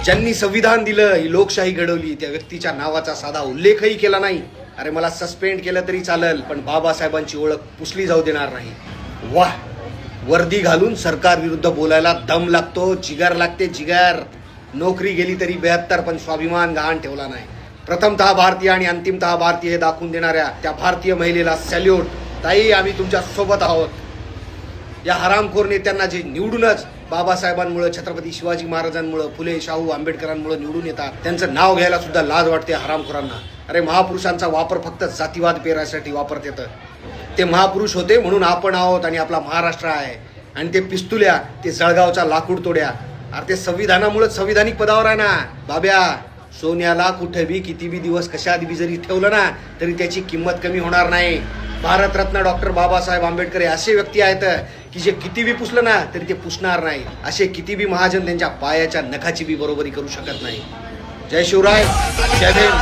ज्यांनी संविधान दिलं, ही लोकशाही घडवली, त्या व्यक्तीच्या नावाचा साधा उल्लेखही केला नाही. अरे मला सस्पेंड केलं तरी चालेल, पण बाबासाहेबांची ओळख पुसली जाऊ देणार नाही. वाह, वर्दी घालून सरकार विरुद्ध बोलायला दम लागतो, जिगर लागते, जिगर. नोकरी गेली तरी 72, पण स्वाभिमान गहाण ठेवला नाही. प्रथमतः भारतीय आणि अंतिमतः भारतीय हे दाखवून देणाऱ्या त्या भारतीय महिलेला सॅल्यूट. ताई, आम्ही तुमच्या सोबत आहोत. या हरामखोर नेत्यांना जे निवडूनच बाबासाहेबांमुळे, छत्रपती शिवाजी महाराजांमुळे, फुले शाहू आंबेडकरांमुळे निवडून येतात, त्यांचं नाव घ्यायला सुद्धा लाज वाटते हरामखोरांना. अरे महापुरुषांचा वापर फक्त जातीवाद पेरायसाठी वापरत येतं. ते महापुरुष होते म्हणून आपण आहोत आणि आपला महाराष्ट्र आहे. आणि ते पिस्तुल्या, ते जळगावचा लाकूड तोड्या, अरे ते संविधानामुळे संविधानिक पदावर आहे ना. बाब्या, सोन्याला कुठे बी किती बी दिवस कशात बी जरी ठेवलं ना, तरी त्याची किंमत कमी होणार नाही. भारतरत्न डॉक्टर बाबासाहेब आंबेडकर हे असे व्यक्ती आहेत की जे किती बी पुसलं ना तरी ते पुसणार नाही. असे किती बी महाजन त्यांच्या पायाच्या नखाची बी बरोबरी करू शकत नाही. जय शिवराय, जय भीम.